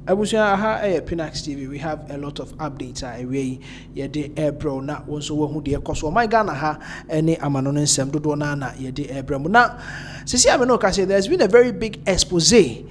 Abusia aha Pinax TV. We have a lot of updates. We yede April na wonso wehu de ekoso. My Ghana ha any amano nsem dodo na yede April. Na sisi ameno ka say there's been a very big expose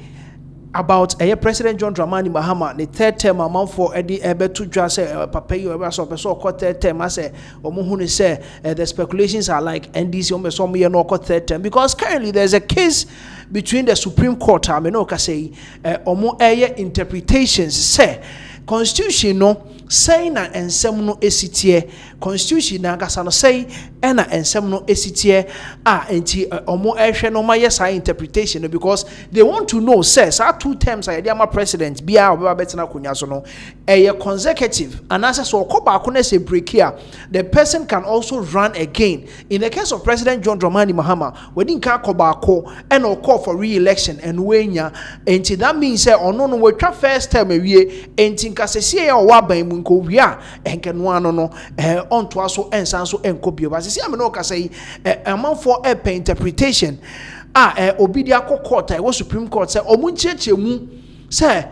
about President John Dramani Mahama the third term amount for Eddie Ebe to just say papa you ever so third term. I say omuhuni say the speculations are like NDC omo me no third term because currently there's a case between the Supreme Court I no ka say omo interpretations say constitution no say na ensem no esitie constitution na gasa no say na ensem no esitie enti omo ehwe no ma yes interpretation because they want to know says two terms I am a president bia oba betina kunya so no consecutive and as so okoba ko na say break here the person can also run again. In the case of President John Dramani Mahama we didn't ka koba ko and or call for re-election and wenya enti that means say ono no we twa first term awie enti nkasese ya owa ban mu nko wia enkenwa no no onto aso ensan so enkobio ba sisi ameno ka say amanfo interpretation obidia court I was Supreme Court say omuncheche mu say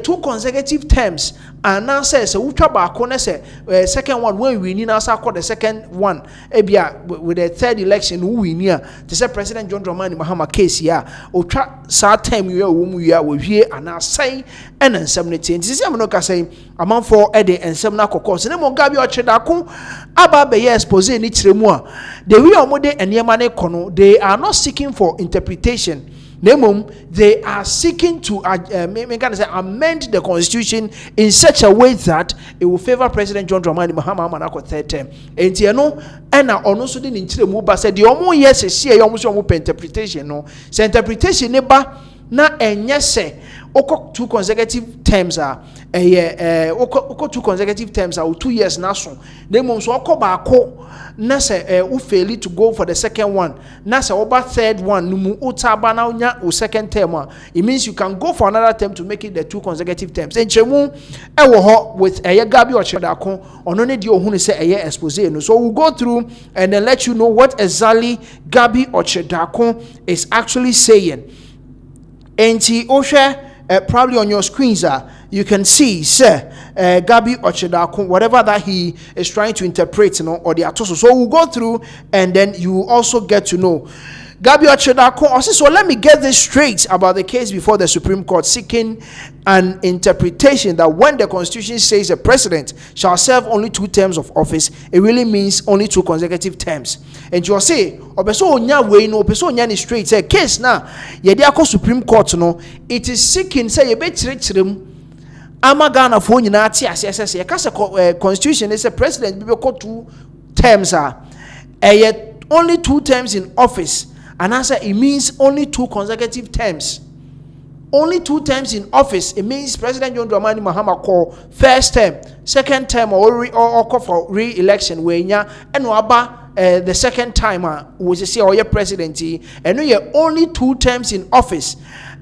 two consecutive terms and now says utwa ba ko na say second one when we ni na sa call the second one ebia with the third election who we near to say President John Dramani Mahama case here utwa sa time we wo mu ya wo hwie ana sai and nsem ne tin sisi am no ka say amount for the nsem na kokko se ne mo Gabby Otchere-Darko aba be expose ni kiremu a the way omode enema ne kono they are not seeking for interpretation. They are seeking to amend the constitution in such a way that it will favor President John Dramani Mahama manako third term. And you know, and ono so di nchire mu ba say the omo yes see omo so omo interpretation no. So interpretation neba na enye se oko two consecutive terms are oko two consecutive terms are 2 years na so. Nemo so oko ba ko na say who fail to go for the second one na say over third one numu utaba na unya o second term it means you can go for another term to make it the two consecutive terms enchemu ewo ho with Gabby Otchere-Darko ono ne di ohunu say expose no so we'll go through and then let you know what exactly Gabby Otchere-Darko is actually saying. And probably on your screens you can see Gabby Otchere-Darko whatever that he is trying to interpret or the atoso. So we'll go through and then you will also get to know Gabby Otchere-Darko. So let me get this straight about the case before the Supreme Court seeking an interpretation that when the Constitution says a president shall serve only 2 terms of office, it really means only 2 consecutive terms. And you say, obeso onya we no obeso onya ni straight say case na ye dey akọ Supreme Court no it is seeking say ye be chirechirem ama Ghana fo nyina ate asese ye ka say constitution is a president be 2 terms only 2 terms in office. And answer it means only 2 consecutive terms. Only 2 terms in office. It means President John Dramani Mahama call first term, second term or call for re-election wenya and waba the second time we say or your presidency and you only 2 terms in office.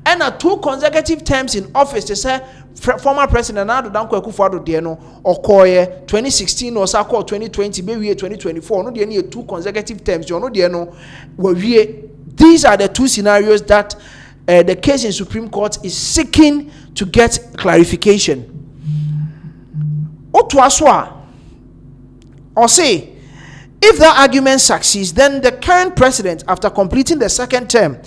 And 2 consecutive terms in office to say former president Nana Danko Akufo-Addo de no okoye 2016 or sa call 2020 be we 2024 no de any 2 consecutive terms you no de no we. These are the 2 scenarios that the case in Supreme Court is seeking to get clarification. Otwaswa or say if that argument succeeds, then the current president after completing the second term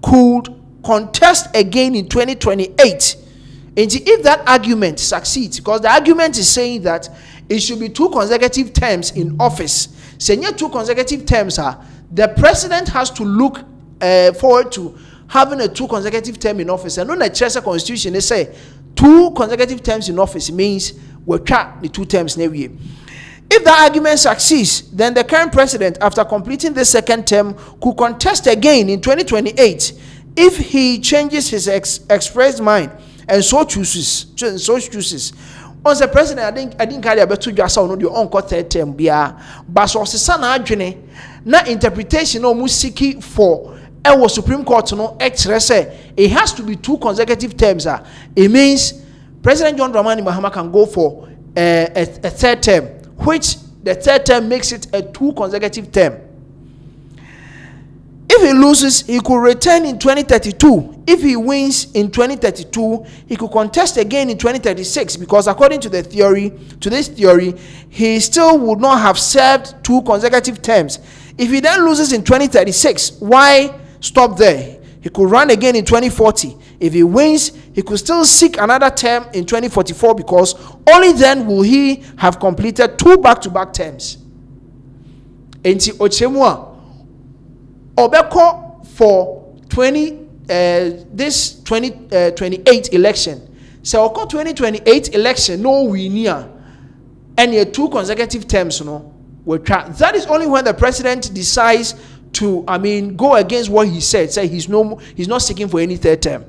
could contest again in 2028. And if that argument succeeds, because the argument is saying that it should be 2 consecutive terms in office. Saying 2 consecutive terms the president has to look forward to having a 2 consecutive term in office. And on the Chester Constitution, they say 2 consecutive terms in office means we'll track the 2 terms every year. If that argument succeeds, then the current president, after completing the second term, could contest again in 2028 if he changes his expressed mind and so chooses. Once the president, I didn't carry a better just on your own third term, but so sana adwene na interpretation no musiki for our Supreme Court no say it has to be 2 consecutive terms. It means President John Dramani Mahama can go for a third term, which the third term makes it a 2 consecutive term. If he loses, he could return in 2032 if he wins in 2032, he could contest again in 2036, because according to this theory, he still would not have served 2 consecutive terms. If he then loses in 2036, why stop there? He could run again in 2040. If he wins, he could still seek another term in 2044, because only then will he have completed 2 back-to-back terms. Enti Otchere Obeko for 2028 election. So oko 2028 election no we near any 2 consecutive terms no. That is only when the president decides to go against what he said. Say he's not seeking for any 3rd term.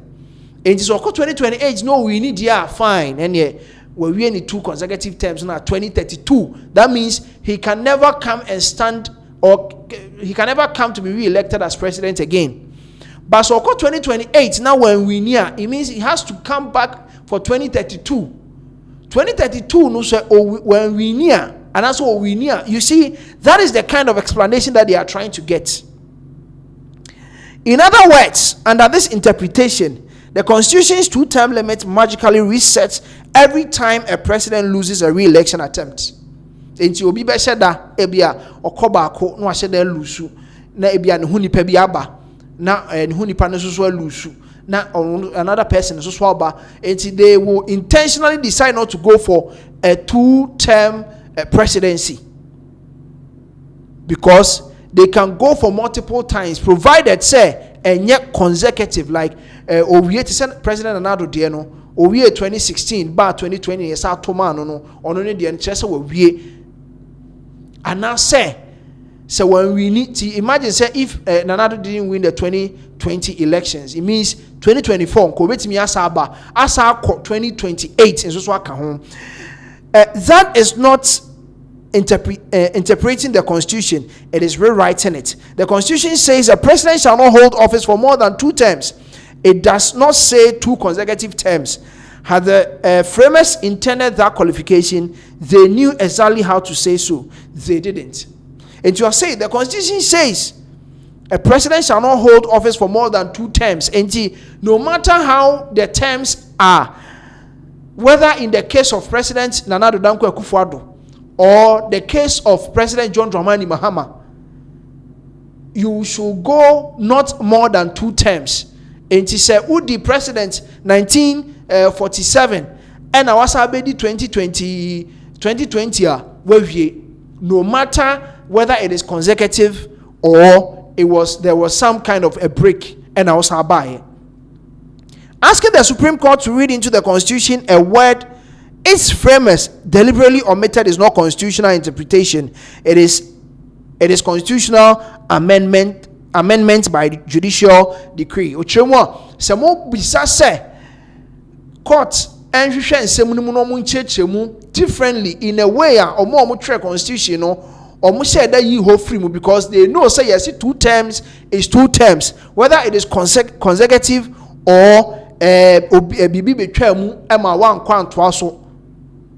And so 2028 no we need fine. And we need 2 consecutive terms now 2032. That means he can never come and stand, or he can never come to be re-elected as president again. But so 2028 now when we near, it means he has to come back for 2032. 2032 no say when we near, and that's what we near. You see, that is the kind of explanation that they are trying to get. In other words, under this interpretation, the Constitution's 2-term limit magically resets every time a president loses a re-election attempt. Enti obi be sheda ebia okoba ko no asheda lusu na ebia ne hunipa bi aba na ne hunipa no so lusu na another person so aba. Enti they will intentionally decide not to go for a 2-term presidency, because they can go for multiple times, provided say and yet consecutive, like owie to send President Anado de no owie 2016 ba 2020 esa toma no ono ne de nche se owie. And now say when we need to imagine, say if Nanado didn't win the 2020 elections, it means 2024 ko betimi asa 2028 and so aka ho. That is not interpreting the Constitution, it is rewriting it. The Constitution says a president shall not hold office for more than 2 terms. It does not say 2 consecutive terms. Had the framers intended that qualification, they knew exactly how to say so. They didn't. And you are saying the Constitution says a president shall not hold office for more than 2 terms. And no matter how the terms are, whether in the case of President Nana Addo Dankwa Akufo-Addo or the case of President John Dramani Mahama, you should go not more than 2 terms. And he said, Udi President 1947 and Awasabedi 2020 no matter whether it is consecutive or there was some kind of a break and Awasabai. Asking the Supreme Court to read into the Constitution a word its framers deliberately omitted is not constitutional interpretation. It is constitutional amendment by judicial decree. Otchere samo bisa se court enhwehwe nsem no mu no mu nchechemu differently in a way omo twerɛ constitution no omo share that yi ho free mu, because they know say yes 2 terms is 2 terms, whether it is consecutive or bibi betwa mu ema wan kwantoa so.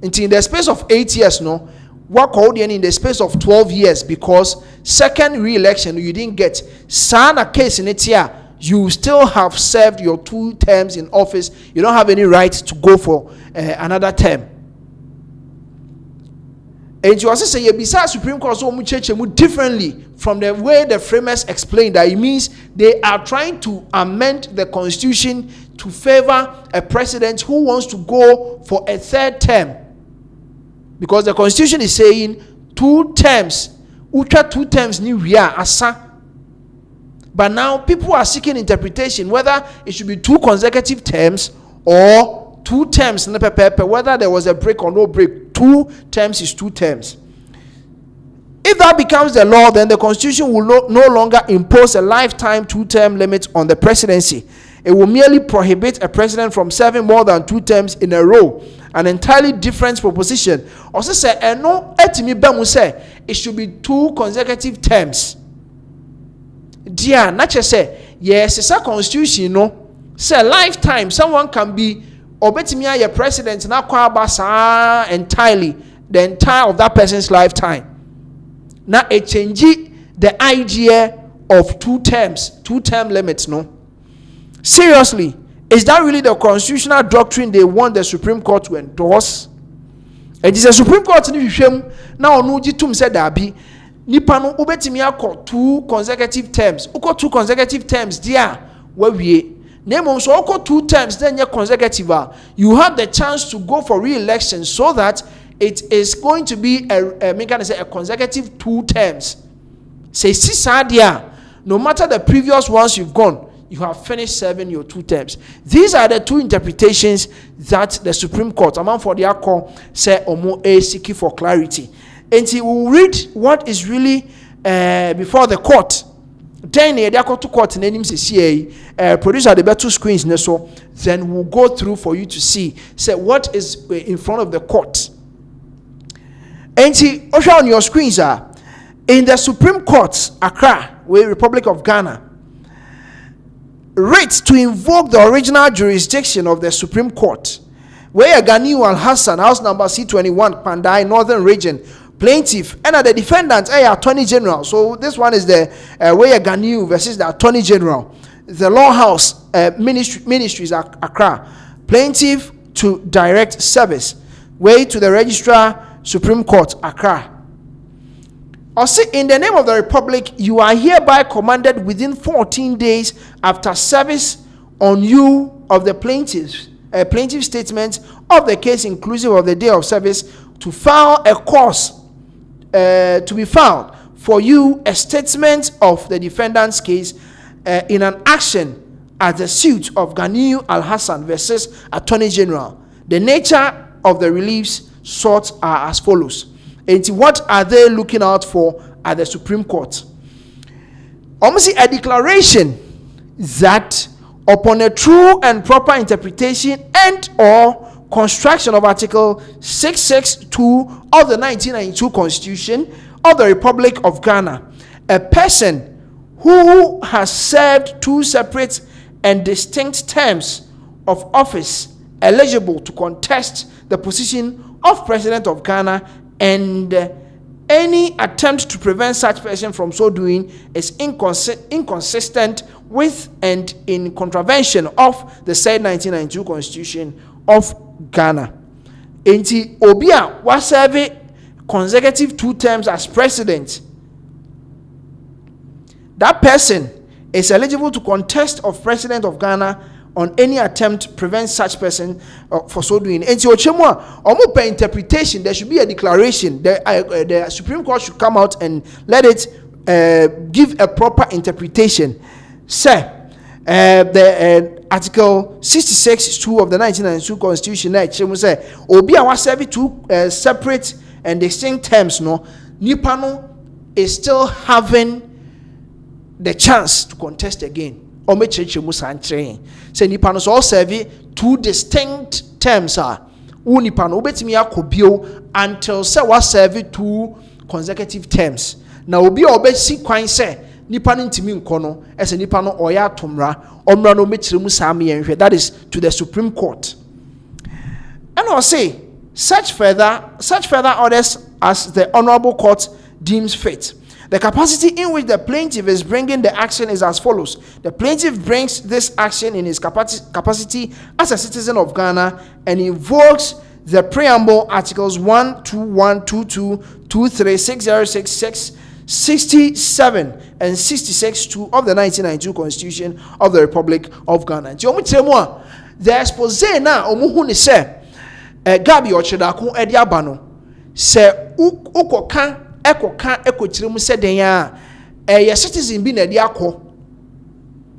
In the space of 8 years no work in the space of 12 years, because second re-election you didn't get sana case in it here, you still have served your 2 terms in office. You don't have any right to go for another term. And you also say you beside Supreme Court so much differently from the way the framers explained that. It means they are trying to amend the Constitution to favor a president who wants to go for a 3rd term, because the Constitution is saying 2 terms. Ultra 2 terms ni wia asa. But now people are seeking interpretation whether it should be 2 consecutive terms or 2 terms, whether there was a break or no break. 2 terms is 2 terms. If that becomes the law, then the Constitution will no longer impose a lifetime 2-term limit on the presidency. It will merely prohibit a president from serving more than 2 terms in a row. An entirely different proposition. Also say, no, it should be 2 consecutive terms. Dear, not just say, yes, it's a constitution, no. Say lifetime, someone can be obetimia your president na kwa basa entirely, the entire of that person's lifetime. Now it change the idea of 2 terms, 2-term limits, no. Seriously, is that really the constitutional doctrine they want the Supreme Court to endorse? It is a Supreme Court in the now no jitum said dabi nipa no ubetimi akọ 2 consecutive terms. Uko 2 consecutive terms dia we name so uko 2 terms then ye consecutive, you have the chance to go for re-election so that it is going to be a consecutive 2 terms. Say sisadia, no matter the previous ones you've gone, you have finished serving your 2 terms. These are the 2 interpretations that the Supreme Court, among for their call, say omo seeking for clarity. And he will read what is really before the court. Then they go to court and then say producer the better screens so then we'll go through for you to see say what is in front of the court. And see also on your screens are in the Supreme Court, Accra, Republic of Ghana. Writ to invoke the original jurisdiction of the Supreme Court, where Ganiu Al-Hassan, house number C21, Pandai, Northern Region, plaintiff, and the defendant, Attorney General. So this one is the where Ganiu versus the Attorney General. The Law House Ministries Accra, plaintiff to direct service, way to the Registrar, Supreme Court, Accra. Or say, in the name of the Republic, you are hereby commanded within 14 days after service on you of the plaintiff statement of the case inclusive of the day of service to file a cause to be filed for you a statement of the defendant's case in an action at the suit of Ganiu Al-Hassan versus Attorney General. The nature of the reliefs sought are as follows. And what are they looking out for at the Supreme Court? Almost a declaration that upon a true and proper interpretation and or construction of Article 662 of the 1992 Constitution of the Republic of Ghana, a person who has served 2 separate and distinct terms of office eligible to contest the position of President of Ghana, and any attempt to prevent such person from so doing is inconsistent with and in contravention of the said 1992 Constitution of Ghana. Enti obia was serve consecutive 2 terms as president, that person is eligible to contest of President of Ghana on any attempt to prevent such person for so doing. And so, per interpretation, there should be a declaration. The Supreme Court should come out and let it give a proper interpretation. Sir, the Article 66(2) of the 1992 Constitution, say, Obia was serving 2 separate and distinct terms. No, Nipano is still having the chance to contest again. Say nipa no so serve 2 distinct terms are nipa no obetimi akobio until say wa serve 2 consecutive terms. Na obi obesi kwan say nipa no ntimi nko no ese nipa no oya atomra omra no mechiremu sam yenhwe. That is to the Supreme Court. And I'll say such further orders as the Honorable Court deems fit. The capacity in which the plaintiff is bringing the action is as follows. The plaintiff brings this action in his capacity as a citizen of Ghana and invokes the preamble articles 1, 2, 1, 2, 2, 2, 3, 6, 0, 6, 6, 67 and 66 2 of the 1992 Constitution of the Republic of Ghana. The expose now omuhu ni se Gabby Otchere-Darko edi abano se ukoka ekokyeremu se den a citizen bi na di akọ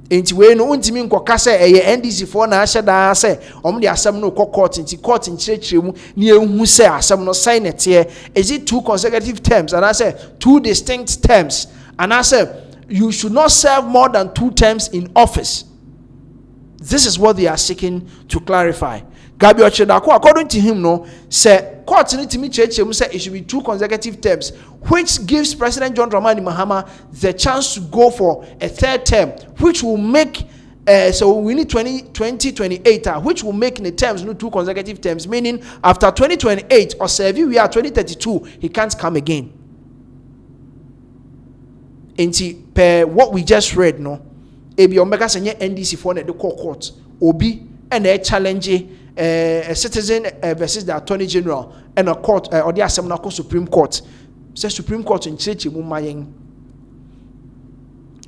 enti we no untimi nkoka se NDC for na ahye da se de asem no court enti court nkyerɛkyerɛmu ni ehu se asem no sign it. Is it 2 consecutive terms and I say 2 distinct terms and I say you should not serve more than 2 terms in office? This is what they are seeking to clarify. Gabby Otchere-Darko, according to him, no, say court need to meet say it should be 2 consecutive terms, which gives President John Dramani Mahama the chance to go for a 3rd term, which will make so we need 2028, which will make the terms no 2 consecutive terms, meaning after 2028 or say we are 2032, he can't come again. And per what we just read, no, ebi omega senye NDC for na the court obi and a challenge a citizen versus the attorney general and a court or the assembly Supreme Court. Say Supreme Court in church mu mayen.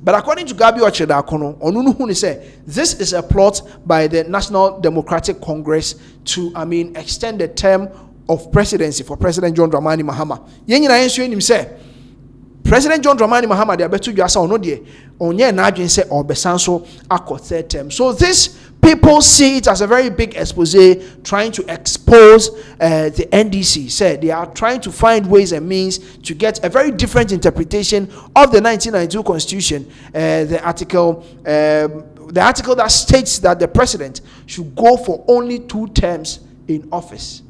But according to Gabby Otchere-Darko, Onunu say this is a plot by the National Democratic Congress to, extend the term of presidency for President John Dramani Mahama. Yen na yensu enim say President John Dramani Mahama de abetu dwasa ono de onye na adwen say obesan so akọ third term. So this people see it as a very big expose trying to expose the NDC. Say they are trying to find ways and means to get a very different interpretation of the 1992 Constitution. The article that states that the president should go for only 2 terms in office.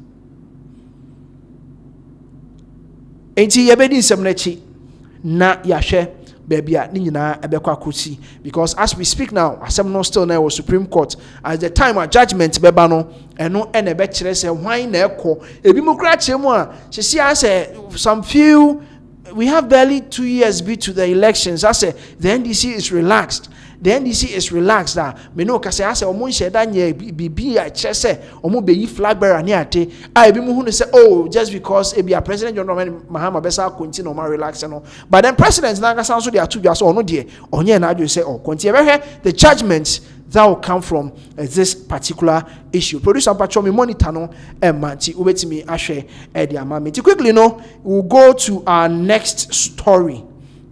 Enti yebedi nsem na yahwe baby a ni nyina ebekwa akosi, because as we speak now asem no still na was Supreme Court as the time of judgment beba no eno ene be kire se hwan na ekọ ebi mu kra kire mu a sisi say some few we have barely 2 years be to the elections. I say the NDC is relaxed. The NDC is relaxed. Me no kase ase omo nheda nye bibi a kire se omo beyi flag bearer ni ate a ebi mu hu say oh just because ebi a President John Mahama besa continue no relax no, but then president na kasa so dey atu dwa so ono de onye na adwo say oh continue the judgments that will come from this particular issue. Producer Pacho me monitor no manti ubetimi ahwe e dia mama. Quickly no, we'll go to our next story.